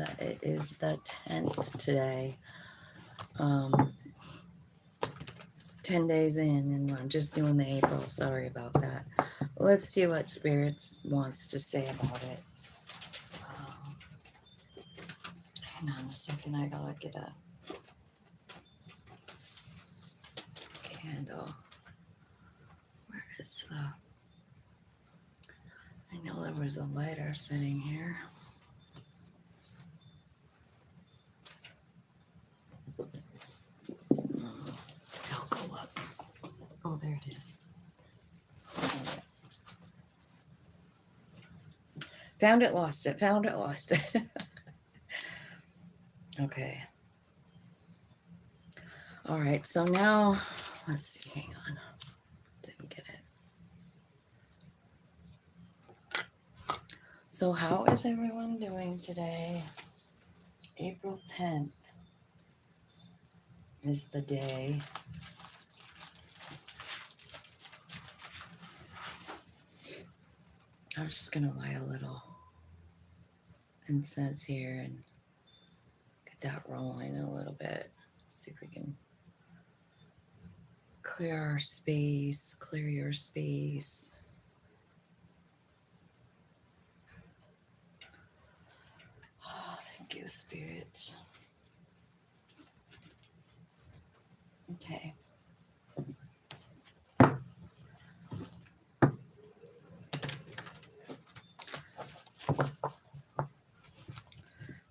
that it is the 10th today. It's 10 days in, and I'm just doing the April. Sorry about that. Let's see what Spirits wants to say about it. Hang on a second, I gotta get a candle. Where is the... I know there was a lighter sitting here. I'll go look. Oh, there it is. Found it, lost it. Found it, lost it. Okay. All right, so now, let's see, hang on. Didn't get it. So how is everyone doing today? April 10th is the day. I'm just going to light a little incense here and get that rolling a little bit. See if we can clear our space, clear your space. Oh, thank you, Spirit. Okay.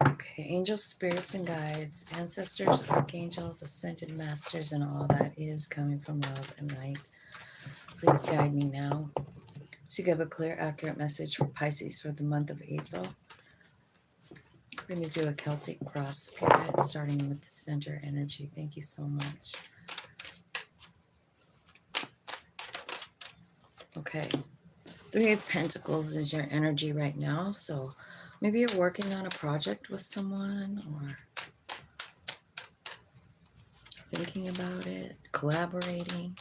Okay, angels, spirits, and guides, ancestors, archangels, ascended masters, and all that is coming from love and light. Please guide me now to give a clear, accurate message for Pisces for the month of April. We're going to do a Celtic cross spirit, starting with the center energy. Thank you so much. Okay. 3 of Pentacles is your energy right now. So maybe you're working on a project with someone or thinking about it, collaborating.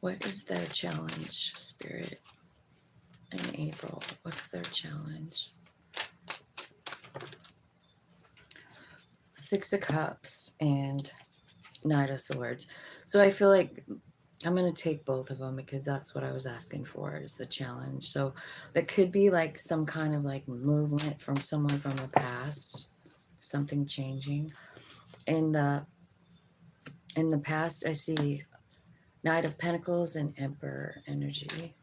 What is their challenge, Spirit? In April, what's their challenge? 6 of Cups and Knight of Swords. So I feel like I'm going to take both of them because that's what I was asking for, is the challenge. So that could be like some kind of like movement from someone from the past, something changing. In the past, I see Knight of Pentacles and Emperor energy.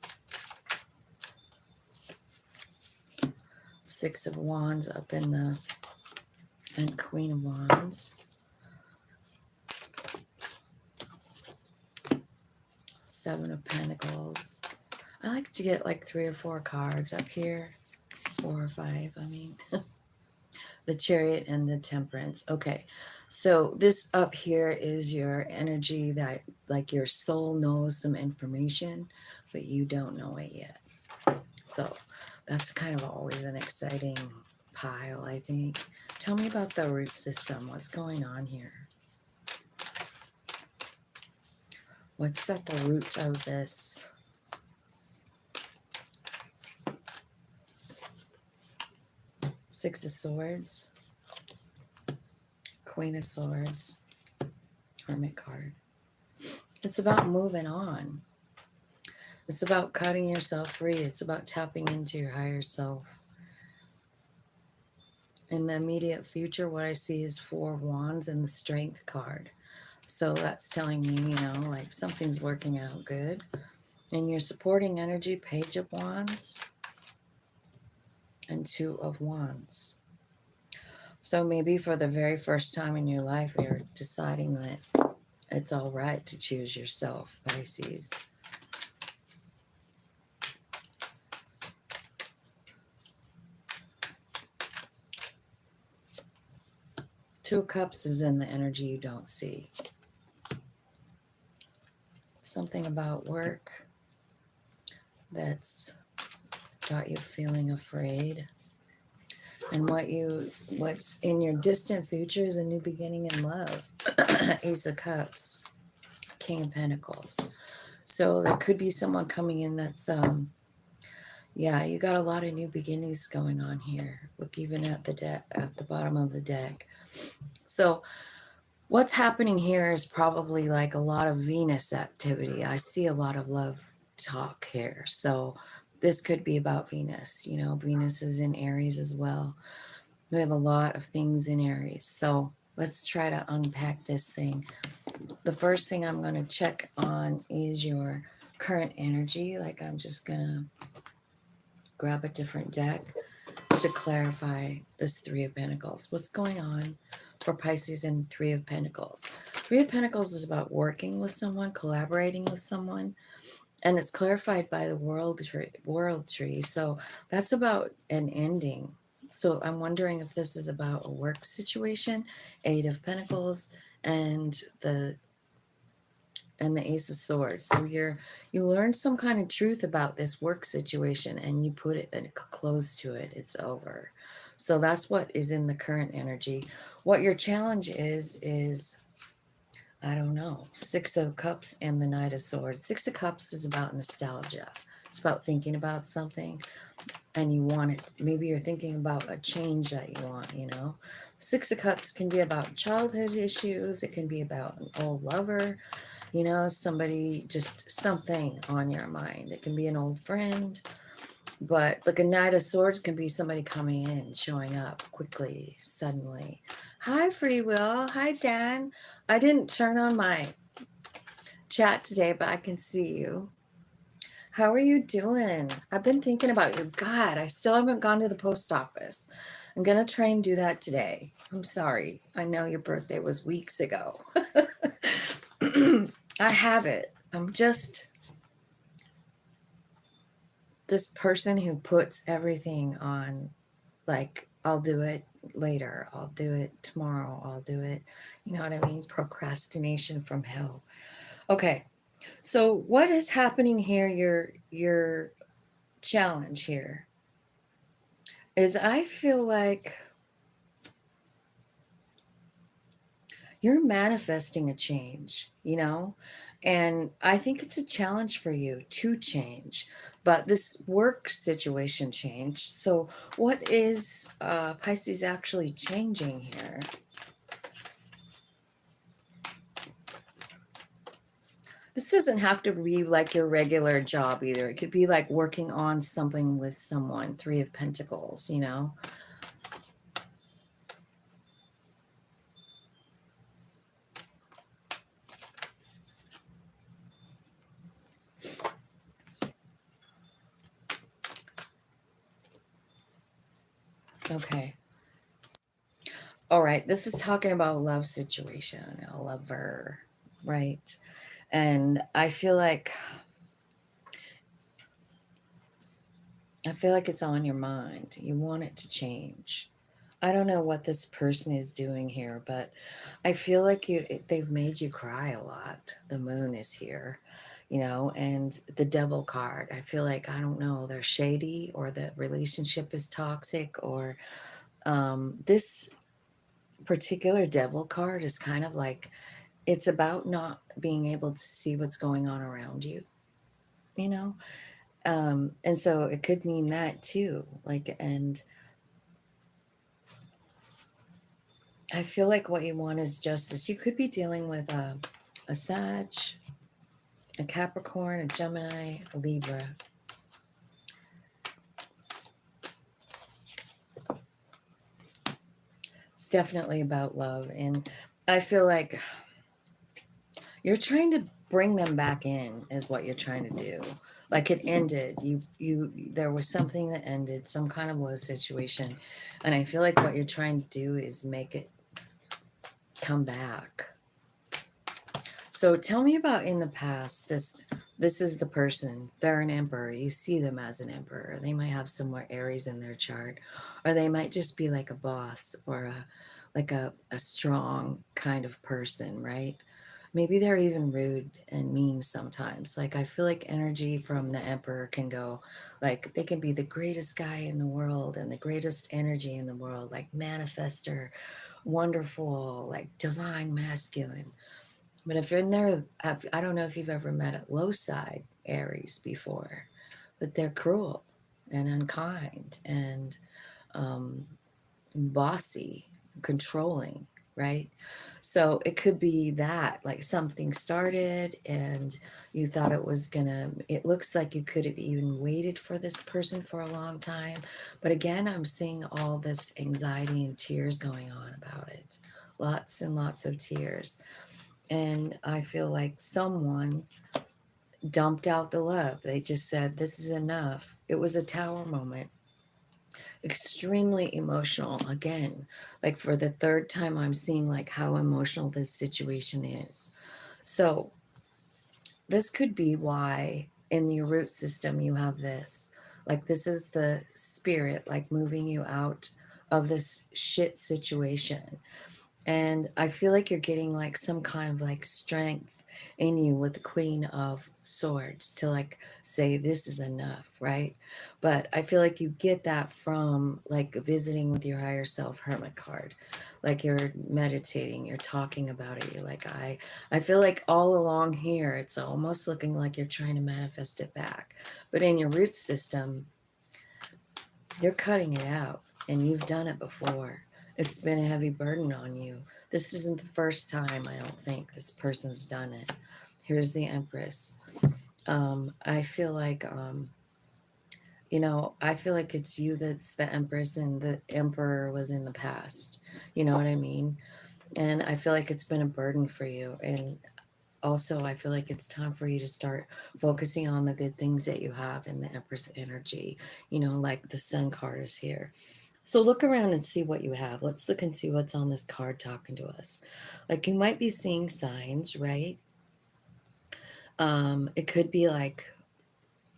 6 of Wands up in the, and Queen of Wands. 7 of Pentacles. I like to get like 3 or 4 cards up here. 4 or 5, I mean. The Chariot and the Temperance. Okay, so this up here is your energy that like your soul knows some information, but you don't know it yet. So that's kind of always an exciting pile, I think. Tell me about the root system. What's going on here? What's at the root of this? Six of Swords. Queen of Swords. Hermit card. It's about moving on. It's about cutting yourself free. It's about tapping into your higher self. In the immediate future, what I see is 4 of Wands and the Strength card. So that's telling me, you know, like something's working out good. And your supporting energy, Page of Wands and 2 of Wands. So maybe for the very first time in your life, you're deciding that it's all right to choose yourself, Pisces. Two of Cups is in the energy you don't see. Something about work that's got you feeling afraid. And what's in your distant future is a new beginning in love. Ace of Cups, King of Pentacles. So there could be someone coming in that's, Yeah, you got a lot of new beginnings going on here. Look, even at the deck, at the bottom of the deck. So what's happening here is probably like a lot of Venus activity. I see a lot of love talk here. So this could be about Venus. You know, Venus is in Aries as well. We have a lot of things in Aries. So let's try to unpack this thing. The first thing I'm going to check on is your current energy. Like, I'm just going to grab a different deck to clarify this Three of Pentacles. What's going on for Pisces in Three of Pentacles? Three of Pentacles is about working with someone, collaborating with someone, and it's clarified by the world tree. So that's about an ending. So I'm wondering if this is about a work situation, Eight of Pentacles, and the Ace of Swords. So you learn some kind of truth about this work situation and you put it a close to it. It's over. So that's what is in the current energy. What your challenge is I don't know, Six of Cups and the Knight of Swords. Six of Cups is about nostalgia. It's about thinking about something and you want it. Maybe you're thinking about a change that you want, you know. Six of Cups can be about childhood issues. It can be about an old lover, you know, somebody, just something on your mind. It can be an old friend, but like a Knight of Swords can be somebody coming in, showing up quickly, suddenly. Hi, Free Will. Hi, Dan. I didn't turn on my chat today, but I can see you. How are you doing? I've been thinking about you. God, I still haven't gone to the post office. I'm going to try and do that today. I'm sorry. I know your birthday was weeks ago. I have it. I'm just this person who puts everything on, like, I'll do it later. I'll do it tomorrow. I'll do it. You know what I mean? Procrastination from hell. Okay. So what is happening here? Your challenge here is I feel like you're manifesting a change, you know? And I think it's a challenge for you to change. But this work situation changed. So what is Pisces actually changing here? This doesn't have to be like your regular job either. It could be like working on something with someone. Three of Pentacles, you know? Okay. All right. This is talking about a love situation, a lover, right? And I feel like it's on your mind. You want it to change. I don't know what this person is doing here, but I feel like they've made you cry a lot. The moon is here, you know, and the devil card. I feel like, I don't know, they're shady or the relationship is toxic, or this particular devil card is kind of like, it's about not being able to see what's going on around you, you know? And so it could mean that too. Like, and I feel like what you want is justice. You could be dealing with a Sag, a Capricorn, a Gemini, a Libra. It's definitely about love. And I feel like you're trying to bring them back in is what you're trying to do. Like, it ended. There was something that ended, some kind of low situation. And I feel like what you're trying to do is make it come back. So tell me about in the past. This is the person. They're an emperor. You see them as an emperor. They might have somewhere Aries in their chart, or they might just be like a boss or a strong kind of person, right? Maybe they're even rude and mean sometimes. Like, I feel like energy from the emperor can go, like, they can be the greatest guy in the world and the greatest energy in the world, like manifester, wonderful, like divine masculine. But if you're in there, I don't know if you've ever met a low side Aries before, but they're cruel. and unkind and bossy, controlling, right? So it could be that, like something started and you thought it was gonna, it looks like you could have even waited for this person for a long time. But again, I'm seeing all this anxiety and tears going on about it. Lots and lots of tears. And I feel like someone dumped out the love. They just said, this is enough. It was a tower moment. Extremely emotional. Again, like for the third time, I'm seeing like how emotional this situation is. So this could be why in your root system you have this. Like this is the spirit like moving you out of this shit situation. And I feel like you're getting like some kind of like strength in you with the Queen of Swords to like say this is enough, right? But I feel like you get that from like visiting with your higher self, Hermit card. Like you're meditating, you're talking about it. You're like, I feel like all along here, it's almost looking like you're trying to manifest it back. But in your root system, you're cutting it out, and you've done it before. It's been a heavy burden on you. This isn't the first time, I don't think, this person's done it. Here's the Empress. I feel like, I feel like it's you that's the Empress and the Emperor was in the past. You know what I mean? And I feel like it's been a burden for you. And also, I feel like it's time for you to start focusing on the good things that you have in the Empress energy. Like the Sun card is here. So look around and see what you have. Let's look and see what's on this card talking to us. Like you might be seeing signs, right? It could be like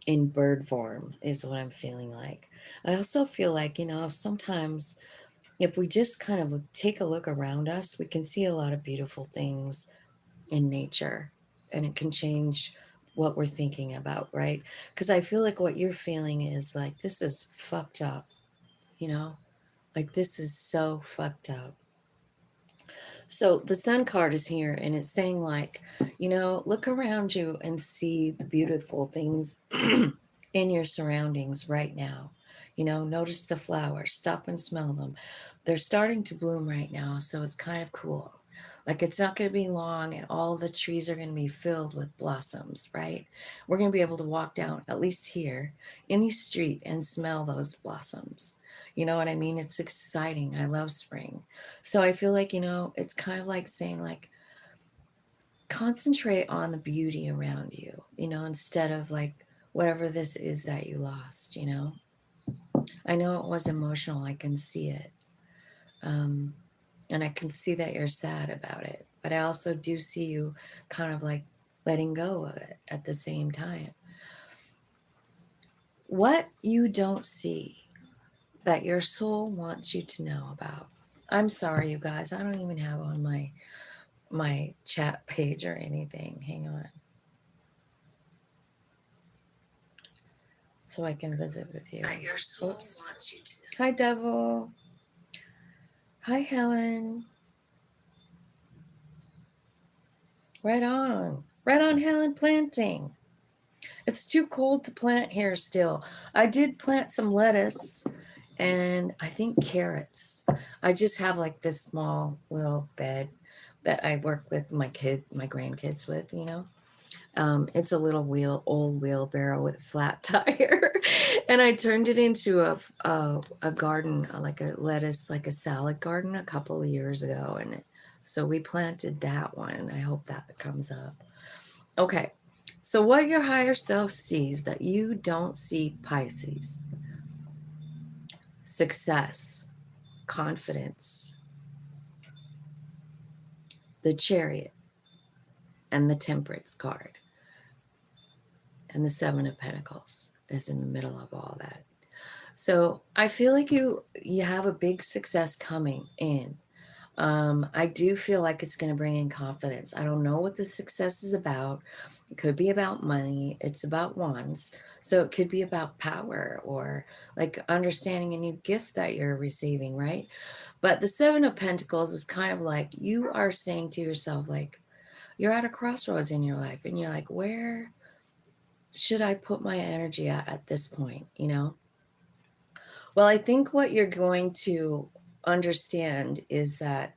in bird form is what I'm feeling like. I also feel like, sometimes if we just kind of take a look around us, we can see a lot of beautiful things in nature, and it can change what we're thinking about, right? Because I feel like what you're feeling is like, this is fucked up, you know? Like, this is so fucked up. So the Sun card is here, and it's saying, like, look around you and see the beautiful things in your surroundings right now. Notice the flowers, stop and smell them. They're starting to bloom right now, so it's kind of cool. Like it's not going to be long, and all the trees are going to be filled with blossoms, right? We're going to be able to walk down, at least here, any street and smell those blossoms. You know what I mean? It's exciting. I love spring. So I feel like, it's kind of like saying, like, concentrate on the beauty around you, instead of like whatever this is that you lost. I know it was emotional. I can see it. Um, and I can see that you're sad about it. But I also do see you kind of like letting go of it at the same time. What you don't see that your soul wants you to know about. I'm sorry, you guys. I don't even have on my chat page or anything. Hang on. So I can visit with you. That your soul wants you to. Hi, Devil. Hi, Helen. Right on. Right on, Helen, planting. It's too cold to plant here still. I did plant some lettuce and I think carrots. I just have like this small little bed that I work with my kids, my grandkids with. It's a little old wheelbarrow with a flat tire. And I turned it into a garden, like a lettuce, like a salad garden a couple of years ago. And so we planted that one. I hope that comes up. Okay. So what your higher self sees that you don't see, Pisces: success, confidence, the Chariot, and the Temperance card. And the Seven of Pentacles is in the middle of all that. So I feel like you have a big success coming in. I do feel like it's going to bring in confidence. I don't know what the success is about. It could be about money. It's about wands. So it could be about power or like understanding a new gift that you're receiving, right? But the Seven of Pentacles is kind of like you are saying to yourself, like, you're at a crossroads in your life and you're like, where should I put my energy at this point? Well, I think what you're going to understand is that,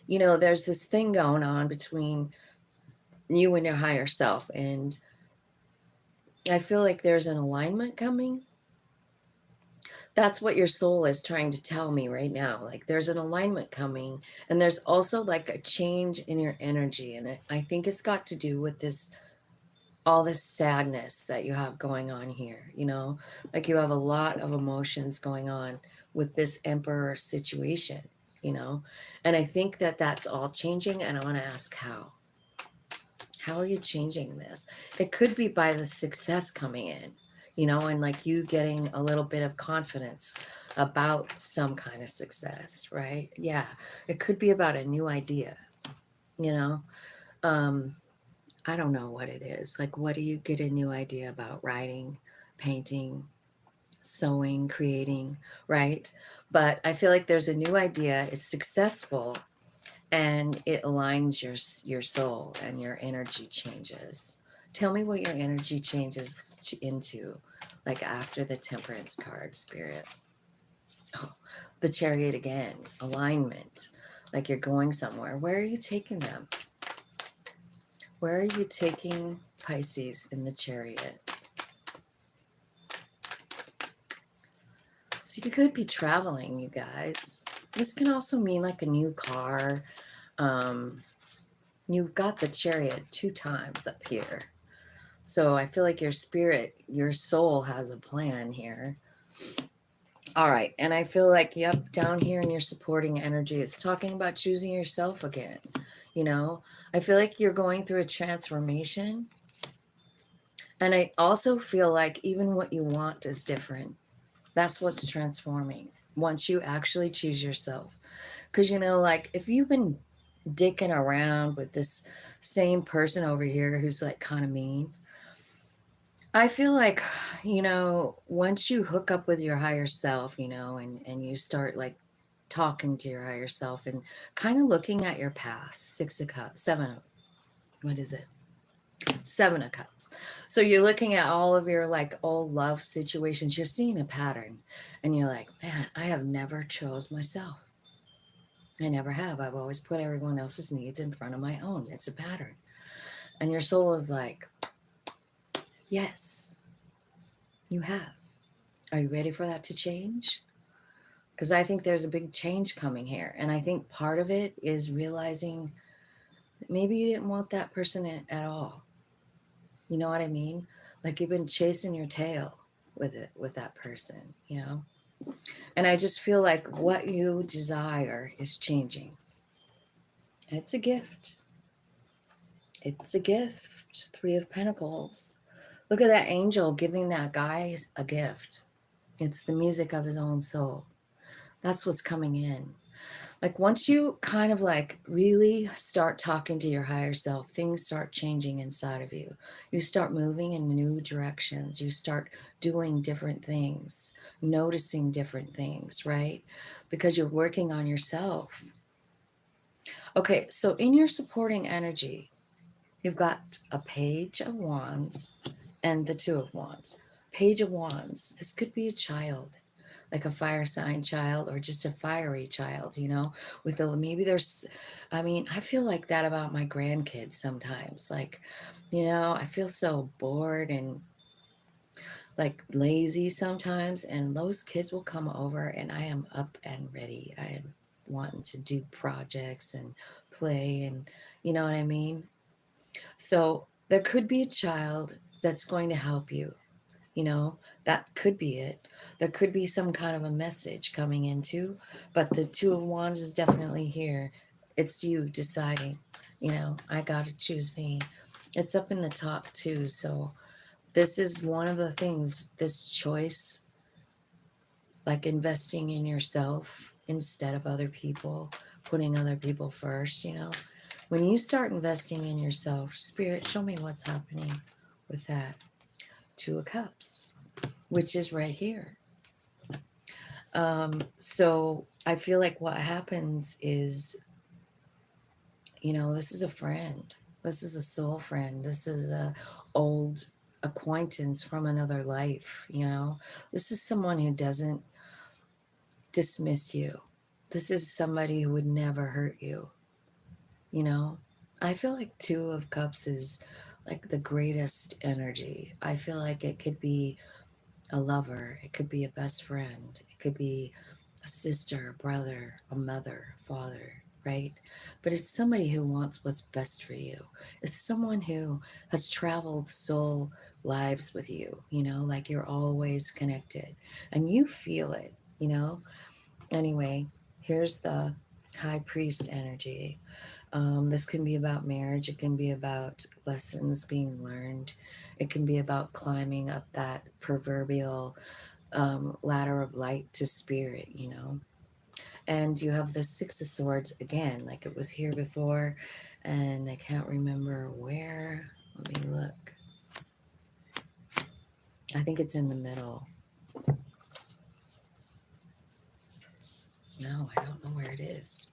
there's this thing going on between you and your higher self. And I feel like there's an alignment coming. That's what your soul is trying to tell me right now. Like there's an alignment coming, and there's also like a change in your energy. And I think it's got to do with all this sadness that you have going on here, like you have a lot of emotions going on with this emperor situation, and I think that that's all changing. And I want to ask how are you changing this? It could be by the success coming in, and like you getting a little bit of confidence about some kind of success, right? Yeah, it could be about a new idea, you know um I don't know what it is. Like, what do you get a new idea about? Writing, painting, sewing, creating, right? But I feel like there's a new idea. It's successful, and it aligns your soul, and your energy changes. Tell me what your energy changes into, like after the Temperance card, Spirit. Oh, the Chariot again, alignment. Like you're going somewhere. Where are you taking them? Where are you taking Pisces in the Chariot? So you could be traveling, you guys. This can also mean like a new car. You've got the Chariot 2 times up here. So I feel like your spirit, your soul has a plan here. All right. And I feel like, yep, down here in your supporting energy, it's talking about choosing yourself again. I feel like you're going through a transformation. And I also feel like even what you want is different. That's what's transforming once you actually choose yourself. Because, like if you've been dicking around with this same person over here who's like kind of mean, I feel like, once you hook up with your higher self, and you start like talking to your higher self and kind of looking at your past, 6 of Cups, what is it? 7 of Cups. So you're looking at all of your like old love situations. You're seeing a pattern, and you're like, man, I have never chose myself. I never have. I've always put everyone else's needs in front of my own. It's a pattern. And your soul is like, yes, you have. Are you ready for that to change? Because I think there's a big change coming here. And I think part of it is realizing that maybe you didn't want that person at all. You know what I mean? Like you've been chasing your tail with that person, And I just feel like what you desire is changing. It's a gift. It's a gift. 3 of Pentacles. Look at that angel giving that guy a gift. It's the music of his own soul. That's what's coming in. Like once you kind of like really start talking to your higher self, things start changing inside of you. You start moving in new directions. You start doing different things, noticing different things, right? Because you're working on yourself. Okay, so in your supporting energy, you've got a Page of Wands and the 2 of Wands. Page of Wands, this could be a child, like a fire sign child or just a fiery child, maybe there's, I feel like that about my grandkids sometimes. Like, I feel so bored and like lazy sometimes, and those kids will come over and I am up and ready. I am wanting to do projects and play, and you know what I mean? So there could be a child that's going to help you. That could be it. There could be some kind of a message coming into, but the 2 of Wands is definitely here. It's you deciding, I got to choose me. It's up in the top too. So this is one of the things, this choice, like investing in yourself instead of other people, putting other people first, When you start investing in yourself, Spirit, show me what's happening with that 2 of Cups, which is right here. So I feel like what happens is, this is a friend. This is a soul friend. This is a old acquaintance from another life, you know. This is someone who doesn't dismiss you. This is somebody who would never hurt you, you know. I feel like Two of Cups is like the greatest energy. I feel like it could be a lover, it could be a best friend, it could be a sister, a brother, a mother, father, right? But it's somebody who wants what's best for you. It's someone who has traveled soul lives with you, you know, like you're always connected and you feel it, you know. Anyway, here's the High Priest energy. This can be about marriage. It can be about lessons being learned. It can be about climbing up that proverbial ladder of light to spirit, you know. And you have the Six of Swords again, like it was here before, and I can't remember where. Let me look. I think it's in the middle. No, I don't know where it is.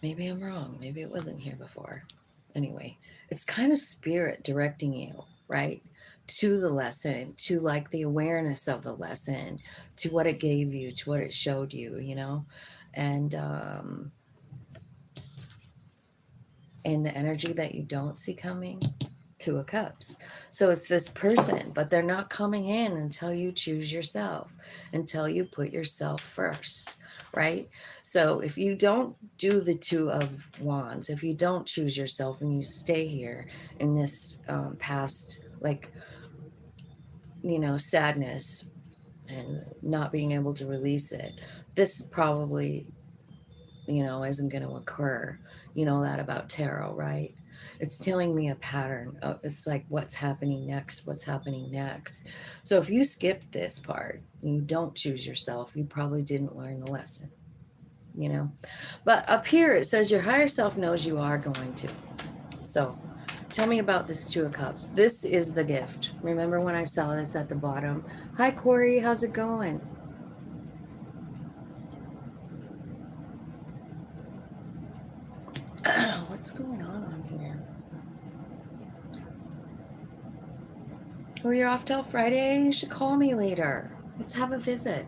Maybe I'm wrong. Maybe it wasn't here before. Anyway, it's kind of spirit directing you, right? To the lesson, to like the awareness of the lesson, to what it gave you, to what it showed you, you know? And the energy that you don't see coming, Two of Cups. So it's this person, but they're not coming in until you choose yourself, until you put yourself first, right? So if you don't do the Two of Wands, if you don't choose yourself and you stay here in this past, like, you know, sadness and not being able to release it, this probably, you know, isn't going to occur. You know that about tarot, right? It's telling me a pattern. It's like what's happening next, what's happening next. So if you skip this part, you don't choose yourself, you probably didn't learn the lesson, you know. But up here it says your higher self knows you are going to. So tell me about this Two of Cups. This is the gift. Remember when I saw this at the bottom? Hi, Corey. How's it going? What's going on here? Oh, you're off till Friday? You should call me later. Let's have a visit.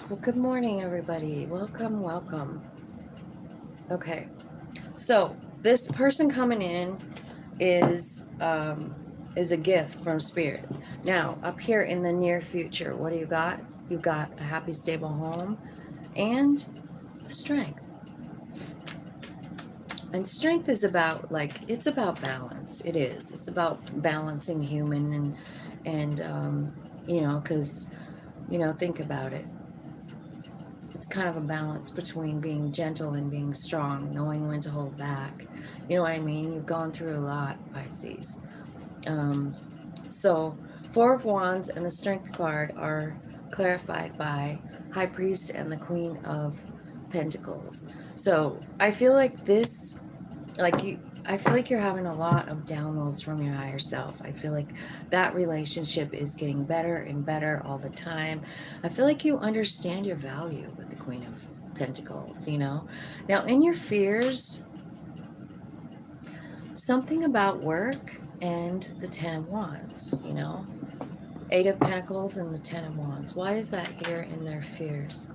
Well, good morning, everybody. Welcome, welcome. Okay, so this person coming in is a gift from Spirit. Now, up here in the near future, what do you got? You got a happy, stable home and strength. And strength is about, like, it's about balance. It is. It's about balancing human and you know, because, you know, think about it. It's kind of a balance between being gentle and being strong, knowing when to hold back. You know what I mean? You've gone through a lot, Pisces. So, Four of Wands and the Strength card are clarified by High Priest and the Queen of Pentacles. So, I feel like this, I feel like you're having a lot of downloads from your higher self. I feel like that relationship is getting better and better all the time. I feel like you understand your value with the Queen of Pentacles, you know. Now, in your fears, something about work and the Ten of Wands, you know. Eight of Pentacles and the Ten of Wands. Why is that here in their fears?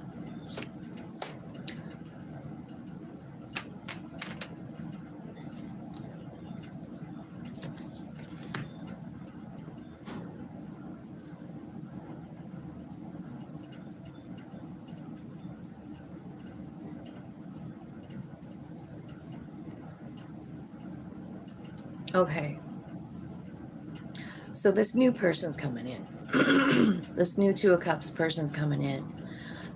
Okay. So this new person's coming in. This new Two of Cups person's coming in.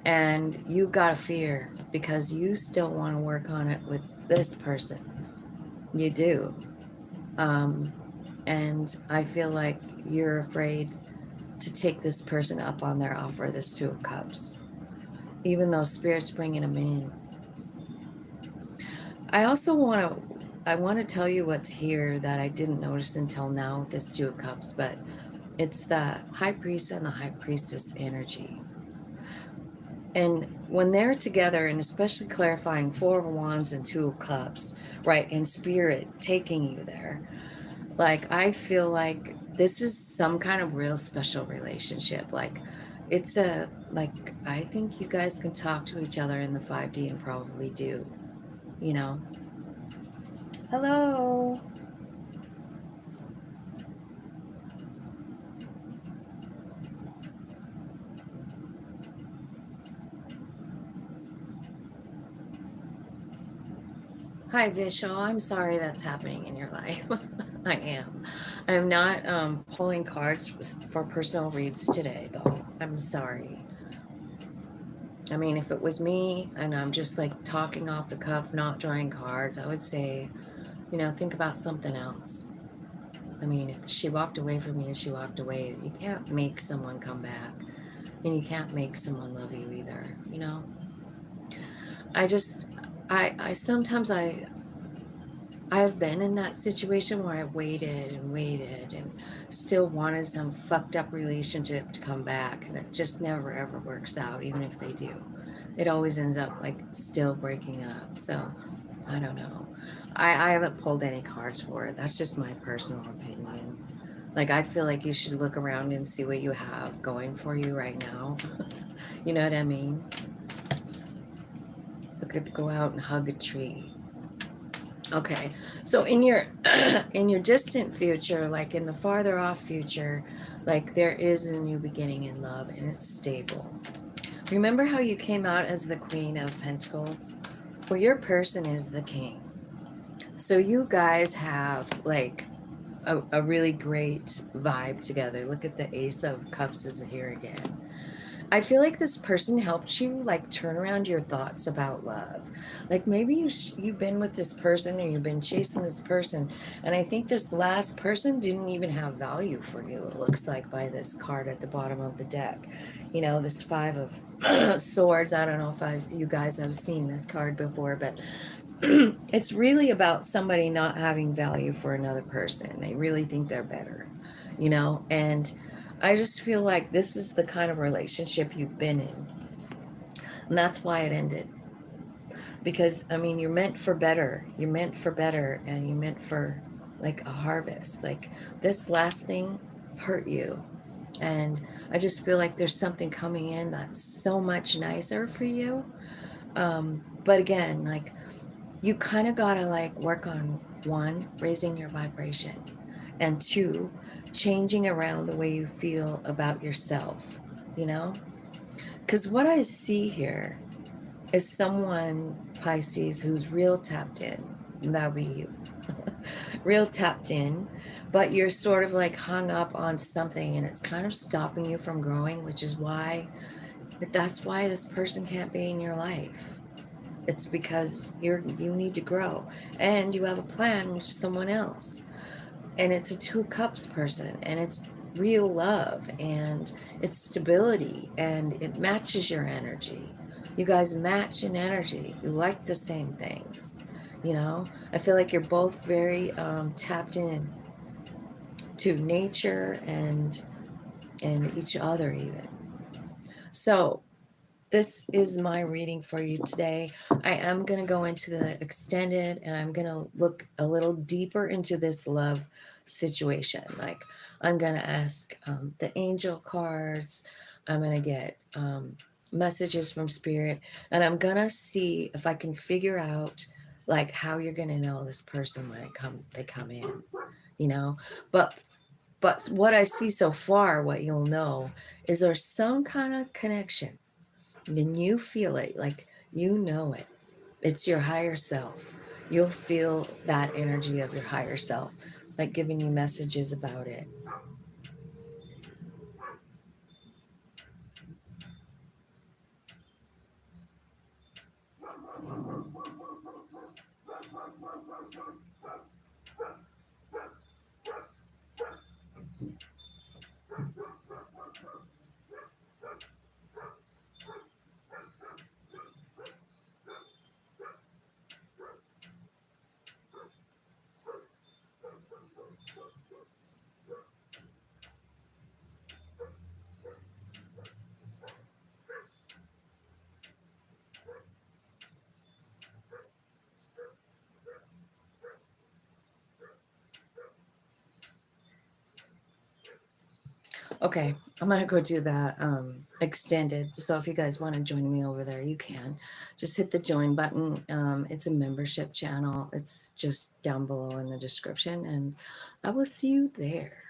And you got a fear. because you still want to work on it with this person. You do. And I feel like you're afraid to take this person up on their offer, this Two of Cups, even though Spirit's bringing them in. I also I want to tell you what's here that I didn't notice until now with this Two of Cups, but it's the High Priest and the High Priestess energy. And when they're together, and especially clarifying Four of Wands and Two of Cups, right, and Spirit taking you there, like, I feel like this is some kind of real special relationship. Like, it's like, I think you guys can talk to each other in the 5D and probably do, you know. Hello. Hi, Vishal. I'm sorry that's happening in your life. I am. I'm not pulling cards for personal reads today, though. I'm sorry. I mean, if it was me and I'm just like talking off the cuff, not drawing cards, I would say, you know, think about something else. I mean, if she walked away from you and she walked away, you can't make someone come back. And you can't make someone love you either, you know? I just, I sometimes I've been in that situation where I've waited and waited and still wanted some fucked up relationship to come back, and it just never ever works out, even if they do. It always ends up like still breaking up. So I don't know. I haven't pulled any cards for it. That's just my personal opinion. Like, I feel like you should look around and see what you have going for you right now. You know what I mean? Go out and hug a tree. Okay, so in your in your distant future, like in the farther off future, like there is a new beginning in love and it's stable. Remember how you came out as the Queen of Pentacles? Well, your person is the King. So you guys have like a really great vibe together. Look at the Ace of Cups is here again. I feel like this person helped you like turn around your thoughts about love. Like maybe you've been with this person or you've been chasing this person, and I think this last person didn't even have value for you. It looks like by this card at the bottom of the deck. You know, this Five of Swords. I don't know if you guys have seen this card before, but it's really about somebody not having value for another person. They really think they're better, you know, and I just feel like this is the kind of relationship you've been in. And that's why it ended. Because, I mean, you're meant for better. You're meant for better, and you're meant for, like, a harvest. Like, this last thing hurt you. And I just feel like there's something coming in that's so much nicer for you. But again, like, you kind of got to, like, work on, one, raising your vibration. And two, changing around the way you feel about yourself, you know? Because what I see here is someone, Pisces, who's real tapped in. That would be you. Real tapped in, but you're sort of like hung up on something and it's kind of stopping you from growing, which is why, that's why this person can't be in your life. It's because you need to grow and you have a plan with someone else. And it's a Two of Cups person, and it's real love, and it's stability, and it matches your energy. You guys match in energy. You like the same things, you know? I feel like you're both very tapped in to nature and each other even. So this is my reading for you today. I am going to go into the extended, and I'm going to look a little deeper into this love situation. Like, I'm going to ask the angel cards. I'm going to get messages from Spirit, and I'm going to see if I can figure out like how you're going to know this person when they come in, you know. But what I see so far, what you'll know is there's some kind of connection. Then you feel it, like you know it. It's your higher self. You'll feel that energy of your higher self, like giving you messages about it. Okay, I'm gonna go do that extended. So if you guys want to join me over there, you can. Just hit the join button. It's a membership channel. It's just down below in the description, and I will see you there.